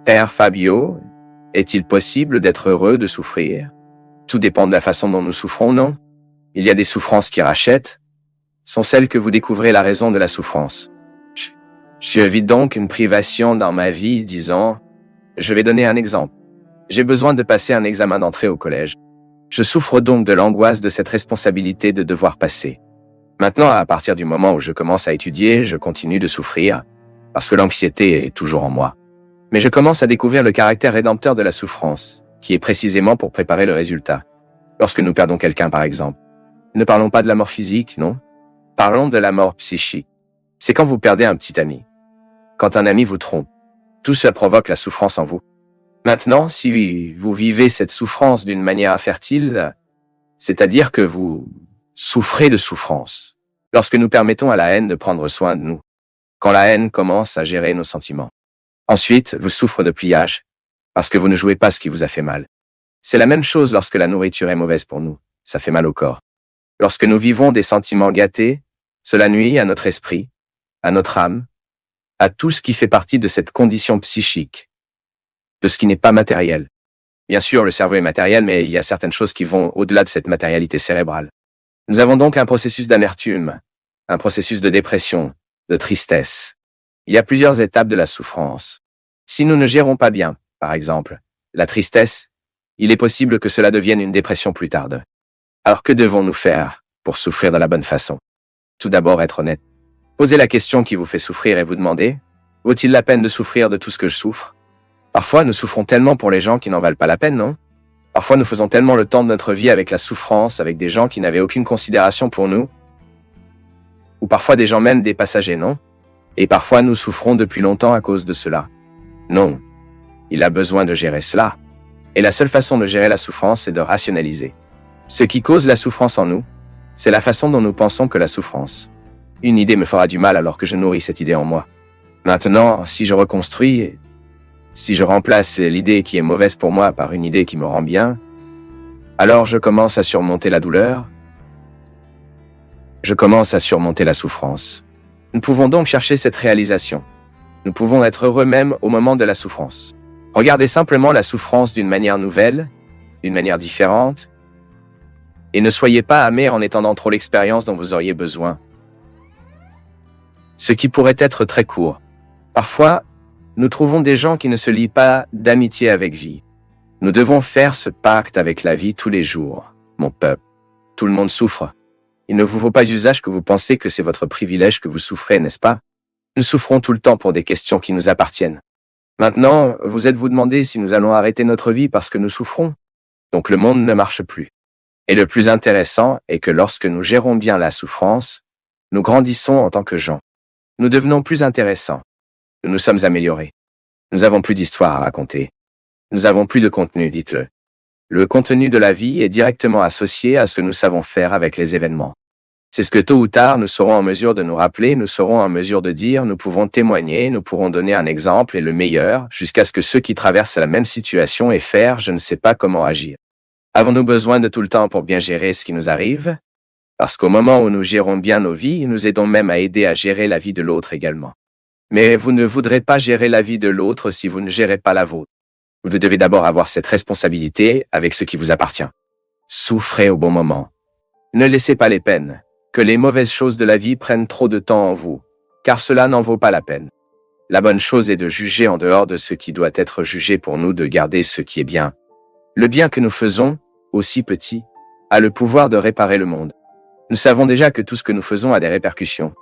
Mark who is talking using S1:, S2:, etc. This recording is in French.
S1: Père Fabio, est-il possible d'être heureux de souffrir? Tout dépend de la façon dont nous souffrons, non? Il y a des souffrances qui rachètent, sont celles que vous découvrez la raison de la souffrance. Je vis donc une privation dans ma vie, disons, je vais donner un exemple. J'ai besoin de passer un examen d'entrée au collège. Je souffre donc de l'angoisse de cette responsabilité de devoir passer. Maintenant, à partir du moment où je commence à étudier, je continue de souffrir, parce que l'anxiété est toujours en moi. Mais je commence à découvrir le caractère rédempteur de la souffrance, qui est précisément pour préparer le résultat. Lorsque nous perdons quelqu'un, par exemple. Ne parlons pas de la mort physique, non? Parlons de la mort psychique. C'est quand vous perdez un petit ami. Quand un ami vous trompe. Tout cela provoque la souffrance en vous. Maintenant, si vous vivez cette souffrance d'une manière infertile, c'est-à-dire que vous souffrez de souffrance, lorsque nous permettons à la haine de prendre soin de nous, quand la haine commence à gérer nos sentiments. Ensuite, vous souffrez de pliage, parce que vous ne jouez pas ce qui vous a fait mal. C'est la même chose lorsque la nourriture est mauvaise pour nous, ça fait mal au corps. Lorsque nous vivons des sentiments gâtés, cela nuit à notre esprit, à notre âme, à tout ce qui fait partie de cette condition psychique, de ce qui n'est pas matériel. Bien sûr, le cerveau est matériel, mais il y a certaines choses qui vont au-delà de cette matérialité cérébrale. Nous avons donc un processus d'amertume, un processus de dépression, de tristesse. Il y a plusieurs étapes de la souffrance. Si nous ne gérons pas bien, par exemple, la tristesse, il est possible que cela devienne une dépression plus tard. Alors que devons-nous faire pour souffrir de la bonne façon? Tout d'abord, être honnête. Posez la question qui vous fait souffrir et vous demandez, vaut-il la peine de souffrir de tout ce que je souffre? Parfois, nous souffrons tellement pour les gens qui n'en valent pas la peine, non? Parfois, nous faisons tellement le temps de notre vie avec la souffrance, avec des gens qui n'avaient aucune considération pour nous. Ou parfois des gens même des passagers, non? Et parfois, nous souffrons depuis longtemps à cause de cela. Non. Il a besoin de gérer cela. Et la seule façon de gérer la souffrance, c'est de rationaliser. Ce qui cause la souffrance en nous, c'est la façon dont nous pensons que la souffrance. Une idée me fera du mal alors que je nourris cette idée en moi. Maintenant, si je reconstruis, si je remplace l'idée qui est mauvaise pour moi par une idée qui me rend bien, alors je commence à surmonter la douleur. Je commence à surmonter la souffrance. Nous pouvons donc chercher cette réalisation. Nous pouvons être heureux même au moment de la souffrance. Regardez simplement la souffrance d'une manière nouvelle, d'une manière différente, et ne soyez pas amer en étendant trop l'expérience dont vous auriez besoin. Ce qui pourrait être très court. Parfois, nous trouvons des gens qui ne se lient pas d'amitié avec vie. Nous devons faire ce pacte avec la vie tous les jours, mon peuple. Tout le monde souffre. Il ne vous faut pas usage que vous pensez que c'est votre privilège que vous souffrez, n'est-ce pas? Nous souffrons tout le temps pour des questions qui nous appartiennent. Maintenant, vous êtes-vous demandé si nous allons arrêter notre vie parce que nous souffrons? Donc le monde ne marche plus. Et le plus intéressant est que lorsque nous gérons bien la souffrance, nous grandissons en tant que gens. Nous devenons plus intéressants. Nous nous sommes améliorés. Nous avons plus d'histoires à raconter. Nous avons plus de contenu, dites-le. Le contenu de la vie est directement associé à ce que nous savons faire avec les événements. C'est ce que tôt ou tard nous serons en mesure de nous rappeler, nous serons en mesure de dire, nous pouvons témoigner, nous pourrons donner un exemple et le meilleur, jusqu'à ce que ceux qui traversent la même situation aient faire, je ne sais pas comment agir. Avons-nous besoin de tout le temps pour bien gérer ce qui nous arrive? Parce qu'au moment où nous gérons bien nos vies, nous aidons même à aider à gérer la vie de l'autre également. Mais vous ne voudrez pas gérer la vie de l'autre si vous ne gérez pas la vôtre. Vous devez d'abord avoir cette responsabilité avec ce qui vous appartient. Souffrez au bon moment. Ne laissez pas les peines, que les mauvaises choses de la vie prennent trop de temps en vous, car cela n'en vaut pas la peine. La bonne chose est de juger en dehors de ce qui doit être jugé pour nous, de garder ce qui est bien. Le bien que nous faisons, aussi petit, a le pouvoir de réparer le monde. Nous savons déjà que tout ce que nous faisons a des répercussions.